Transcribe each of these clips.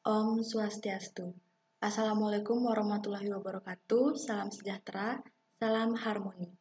Om Swastiastu. Assalamualaikum warahmatullahi wabarakatuh. Salam sejahtera, salam harmoni.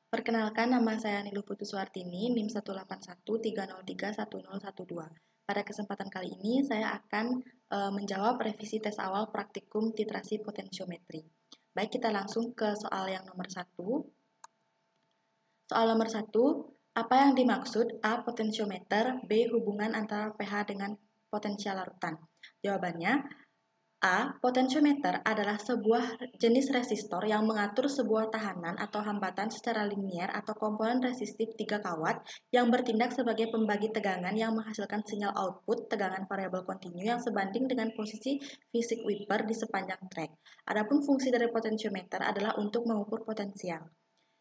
Perkenalkan, nama saya Niluh Putuswartini, NIM 18130311012. Pada kesempatan kali ini, saya akan menjawab revisi tes awal praktikum titrasi potensiometri. Baik, kita langsung ke soal yang nomor 1. Soal nomor 1, apa yang dimaksud A. Potensiometer, B. Hubungan antara pH dengan potensial larutan? Jawabannya, A. Potensiometer adalah sebuah jenis resistor yang mengatur sebuah tahanan atau hambatan secara linier atau komponen resistif 3 kawat yang bertindak sebagai pembagi tegangan yang menghasilkan sinyal output tegangan variabel kontinu yang sebanding dengan posisi fisik wiper di sepanjang trek. Adapun fungsi dari potensiometer adalah untuk mengukur potensial.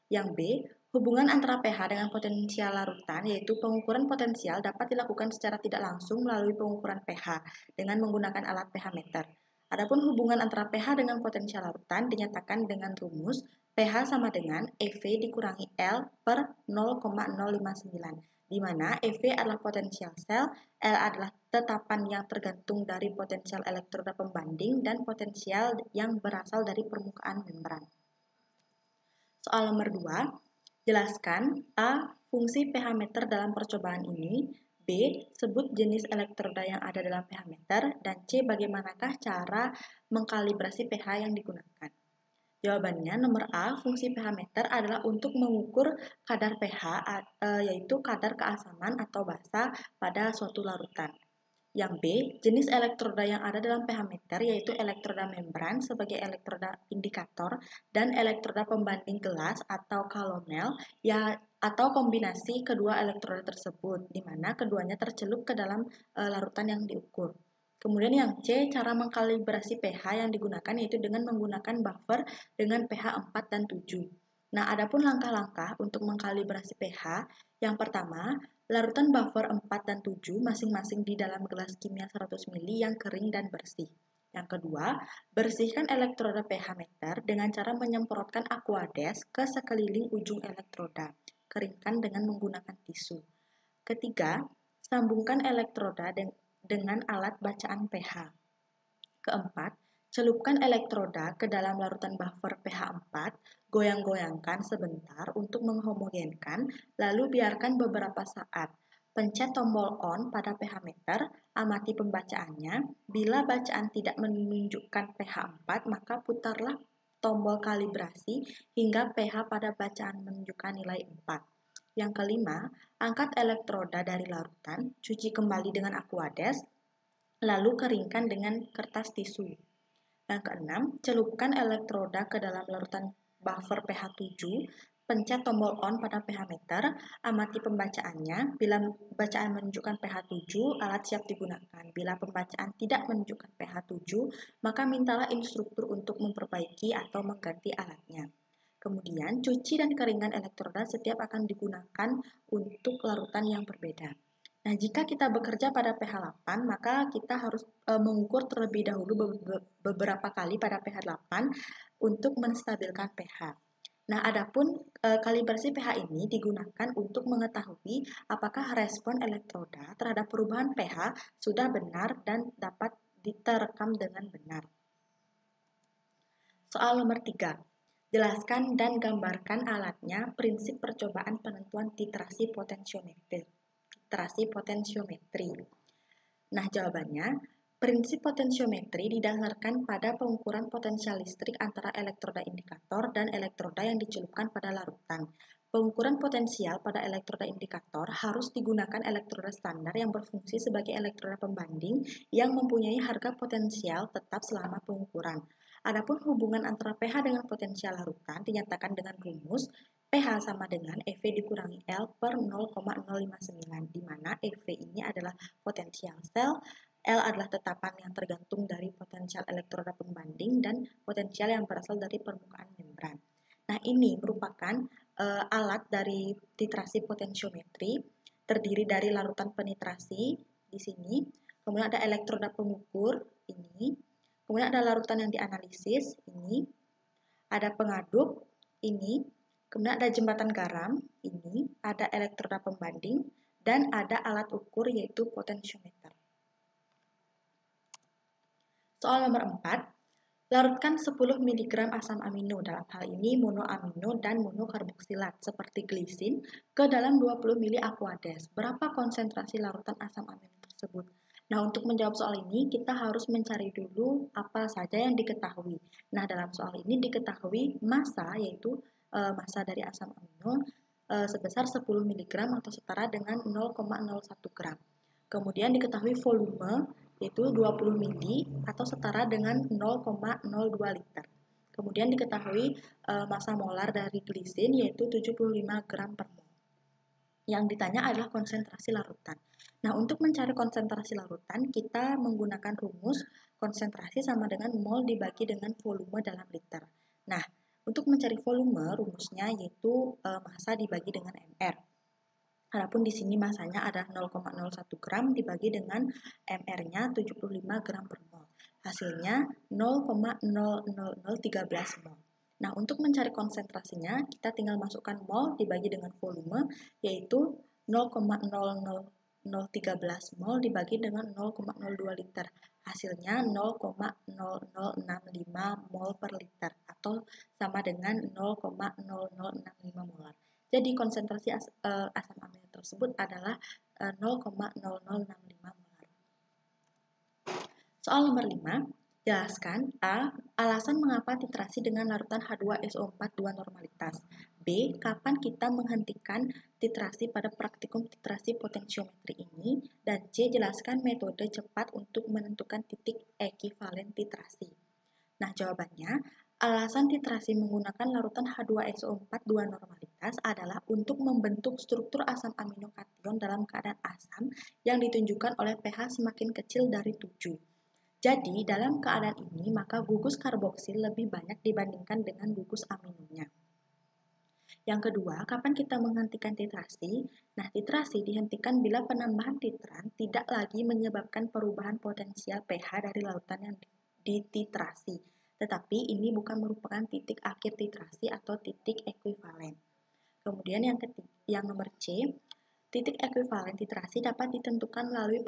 Yang B, hubungan antara pH dengan potensial larutan, yaitu pengukuran potensial dapat dilakukan secara tidak langsung melalui pengukuran pH dengan menggunakan alat pH meter. Adapun hubungan antara pH dengan potensial larutan dinyatakan dengan rumus pH sama dengan EV dikurangi L per 0,059, di mana EV adalah potensial sel, L adalah tetapan yang tergantung dari potensial elektroda pembanding, dan potensial yang berasal dari permukaan membran. Soal nomor 2, jelaskan A. Fungsi pH meter dalam percobaan ini, B. Sebut jenis elektroda yang ada dalam pH meter, dan C. Bagaimanakah cara mengkalibrasi pH yang digunakan? Jawabannya, nomor A, fungsi pH meter adalah untuk mengukur kadar pH, yaitu kadar keasaman atau basa pada suatu larutan. Yang B, jenis elektroda yang ada dalam pH meter yaitu elektroda membran sebagai elektroda indikator dan elektroda pembanding gelas atau kalomel ya, atau kombinasi kedua elektroda tersebut, di mana keduanya tercelup ke dalam larutan yang diukur. Kemudian yang C, cara mengkalibrasi pH yang digunakan yaitu dengan menggunakan buffer dengan pH 4 dan 7. Nah, adapun langkah-langkah untuk mengkalibrasi pH, yang pertama, larutan buffer 4 dan 7 masing-masing di dalam gelas kimia 100 ml yang kering dan bersih. Yang kedua, bersihkan elektroda pH meter dengan cara menyemprotkan aquades ke sekeliling ujung elektroda. Keringkan dengan menggunakan tisu. Ketiga, sambungkan elektroda dengan alat bacaan pH. Keempat, celupkan elektroda ke dalam larutan buffer pH 4, goyang-goyangkan sebentar untuk menghomogenkan, lalu biarkan beberapa saat. Pencet tombol on pada pH meter, amati pembacaannya. Bila bacaan tidak menunjukkan pH 4, maka putarlah tombol kalibrasi hingga pH pada bacaan menunjukkan nilai 4. Yang kelima, angkat elektroda dari larutan, cuci kembali dengan aquades, lalu keringkan dengan kertas tisu. Yang keenam, celupkan elektroda ke dalam larutan buffer pH 7, pencet tombol on pada pH meter, amati pembacaannya. Bila bacaan menunjukkan pH 7, alat siap digunakan. Bila pembacaan tidak menunjukkan pH 7, maka mintalah instruktur untuk memperbaiki atau mengganti alatnya. Kemudian, cuci dan keringkan elektroda setiap akan digunakan untuk larutan yang berbeda. Nah, jika kita bekerja pada pH 8, maka kita harus mengukur terlebih dahulu beberapa kali pada pH 8 untuk menstabilkan pH. Nah, adapun kalibrasi pH ini digunakan untuk mengetahui apakah respon elektroda terhadap perubahan pH sudah benar dan dapat diterekam dengan benar. Soal nomor 3. Jelaskan dan gambarkan alatnya, prinsip percobaan penentuan titrasi potensiometri. Nah, jawabannya, prinsip potensiometri didasarkan pada pengukuran potensial listrik antara elektroda indikator dan elektroda yang dicelupkan pada larutan. Pengukuran potensial pada elektroda indikator harus digunakan elektroda standar yang berfungsi sebagai elektroda pembanding yang mempunyai harga potensial tetap selama pengukuran. Adapun hubungan antara pH dengan potensial larutan dinyatakan dengan rumus pH sama dengan EV dikurangi L per 0,059, di mana EV ini adalah potensial sel, L adalah tetapan yang tergantung dari potensial elektroda pembanding, dan potensial yang berasal dari permukaan membran. Nah, ini merupakan alat dari titrasi potensiometri, terdiri dari larutan penitrasi di sini, kemudian ada elektroda pengukur ini, kemudian ada larutan yang dianalisis ini, ada pengaduk ini, kemudian ada jembatan garam ini, ada elektroda pembanding, dan ada alat ukur yaitu potensiometer. Soal nomor 4, larutkan 10 mg asam amino, dalam hal ini monoamino dan monokarboksilat seperti glisin, ke dalam 20 ml Aquades. Berapa konsentrasi larutan asam amino tersebut? Nah, untuk menjawab soal ini, kita harus mencari dulu apa saja yang diketahui. Nah, dalam soal ini diketahui massa, yaitu massa dari asam amino sebesar 10 mg atau setara dengan 0,01 gram. Kemudian diketahui volume, yaitu 20 mili atau setara dengan 0,02 liter. Kemudian diketahui massa molar dari glisin, yaitu 75 gram per mol. Yang ditanya adalah konsentrasi larutan. Nah, untuk mencari konsentrasi larutan, kita menggunakan rumus konsentrasi sama dengan mol dibagi dengan volume dalam liter. Nah, untuk mencari volume, rumusnya yaitu massa dibagi dengan mR. Adapun di sini masanya ada 0,01 gram dibagi dengan mR-nya 75 gram per mol. Hasilnya 0,00013 mol. Nah, untuk mencari konsentrasinya, kita tinggal masukkan mol dibagi dengan volume, yaitu 0,00013 mol dibagi dengan 0,02 liter. Hasilnya 0,0065 mol per liter, atau sama dengan 0,0065 molar. Jadi konsentrasi asam amino tersebut adalah 0,0065 molar. Soal nomor 5, jelaskan A. Alasan mengapa titrasi dengan larutan H2SO4 2 normalitas. B. Kapan kita menghentikan titrasi pada praktikum titrasi potensiometri ini. Dan C. Jelaskan metode cepat untuk menentukan titik ekivalen titrasi. Nah, jawabannya, alasan titrasi menggunakan larutan H2SO4 2 normalitas adalah untuk membentuk struktur asam amino kation dalam keadaan asam yang ditunjukkan oleh pH semakin kecil dari 7. Jadi, dalam keadaan ini, maka gugus karboksil lebih banyak dibandingkan dengan gugus aminonya. Yang kedua, kapan kita menghentikan titrasi? Nah, titrasi dihentikan bila penambahan titran tidak lagi menyebabkan perubahan potensial pH dari lautan yang dititrasi, tetapi ini bukan merupakan titik akhir titrasi atau titik ekivalen. Kemudian yang nomor C, titik ekivalen titrasi dapat ditentukan melalui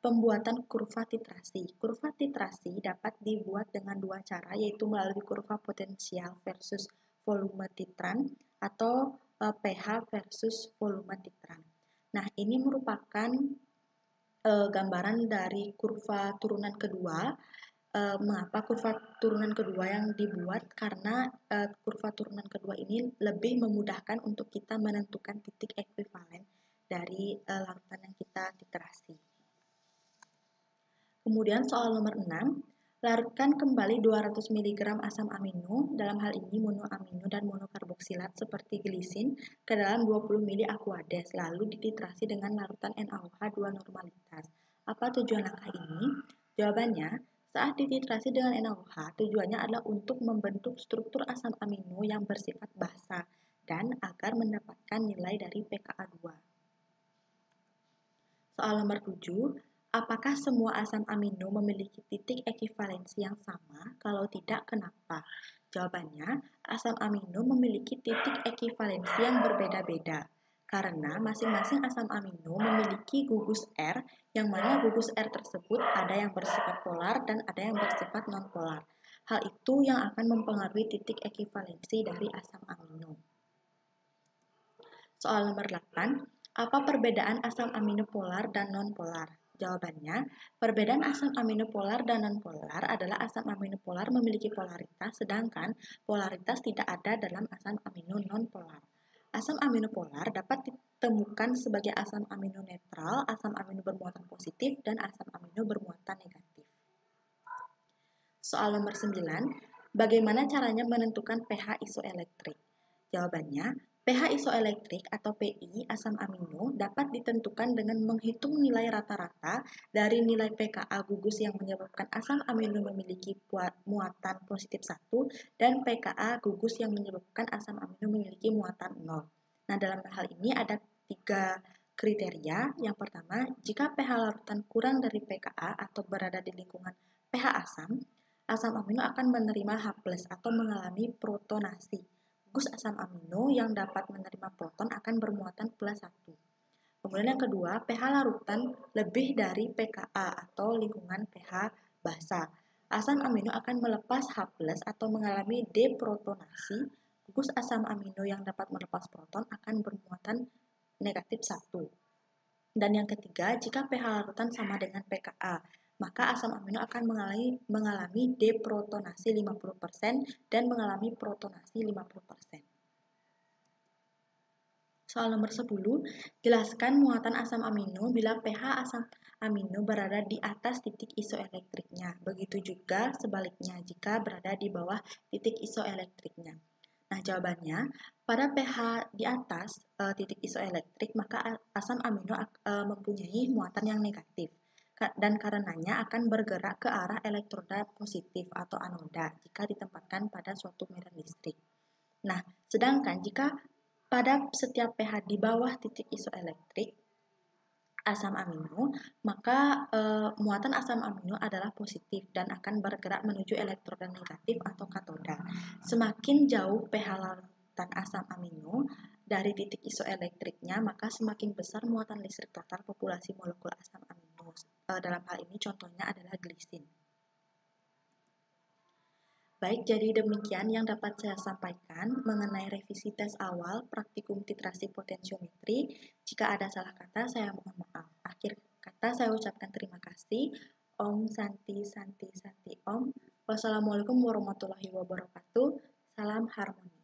pembuatan kurva titrasi. Kurva titrasi dapat dibuat dengan dua cara, yaitu melalui kurva potensial versus volume titran atau pH versus volume titran. Nah, ini merupakan gambaran dari kurva turunan kedua. Mengapa kurva turunan kedua yang dibuat? Karena kurva turunan kedua ini lebih memudahkan untuk kita menentukan titik ekivalen dari larutan yang kita titrasi. Kemudian soal nomor 6, larutkan kembali 200 mg asam amino, dalam hal ini monoamino dan monokarboksilat seperti glisin, ke dalam 20 ml Aquades, lalu dititrasi dengan larutan NaOH 2 normalitas. Apa tujuan langkah ini? Jawabannya, saat dititrasi dengan NaOH, tujuannya adalah untuk membentuk struktur asam amino yang bersifat basa dan agar mendapatkan nilai dari pKa 2. Soal nomor 7, apakah semua asam amino memiliki titik ekivalensi yang sama? Kalau tidak, kenapa? Jawabannya, asam amino memiliki titik ekivalensi yang berbeda-beda karena masing-masing asam amino memiliki gugus R, yang mana gugus R tersebut ada yang bersifat polar dan ada yang bersifat non-polar. Hal itu yang akan mempengaruhi titik ekivalensi dari asam amino. Soal nomor 8, apa perbedaan asam amino polar dan non-polar? Jawabannya, perbedaan asam amino polar dan non-polar adalah asam amino polar memiliki polaritas, sedangkan polaritas tidak ada dalam asam amino non-polar. Asam amino polar dapat ditemukan sebagai asam amino netral, asam amino bermuatan positif, dan asam amino bermuatan negatif. Soal nomor 9, bagaimana caranya menentukan pH isoelektrik? Jawabannya, pH isoelektrik atau pI asam amino dapat ditentukan dengan menghitung nilai rata-rata dari nilai pKa gugus yang menyebabkan asam amino memiliki muatan positif 1 dan pKa gugus yang menyebabkan asam amino memiliki muatan 0. Nah, dalam hal ini ada 3 kriteria. Yang pertama, jika pH larutan kurang dari pKa atau berada di lingkungan pH asam amino akan menerima H+ atau mengalami protonasi. Gugus asam amino yang dapat menerima proton akan bermuatan +1. Kemudian yang kedua, pH larutan lebih dari pKa atau lingkungan pH basa. asam amino akan melepas H+ atau mengalami deprotonasi. Gugus asam amino yang dapat melepas proton akan bermuatan negatif 1. Dan yang ketiga, jika pH larutan sama dengan pKa, maka asam amino akan mengalami deprotonasi 50% dan mengalami protonasi 50%. Soal nomor 10, jelaskan muatan asam amino bila pH asam amino berada di atas titik isoelektriknya. Begitu juga sebaliknya jika berada di bawah titik isoelektriknya. Nah, jawabannya, pada pH di atas titik isoelektrik, maka asam amino mempunyai muatan yang negatif. Dan karenanya akan bergerak ke arah elektroda positif atau anoda jika ditempatkan pada suatu medan listrik. Nah, sedangkan jika pada setiap pH di bawah titik isoelektrik asam amino, maka muatan asam amino adalah positif dan akan bergerak menuju elektroda negatif atau katoda. Semakin jauh pH larutan asam amino dari titik isoelektriknya, maka semakin besar muatan listrik total populasi molekul asam amino. Dalam hal ini contohnya adalah glisin. Baik, jadi demikian yang dapat saya sampaikan mengenai revisi tes awal praktikum titrasi potensiometri. Jika ada salah kata, saya mohon maaf. Akhir kata, saya ucapkan terima kasih. Om Santi Santi Santi Om. Wassalamualaikum warahmatullahi wabarakatuh. Salam harmoni.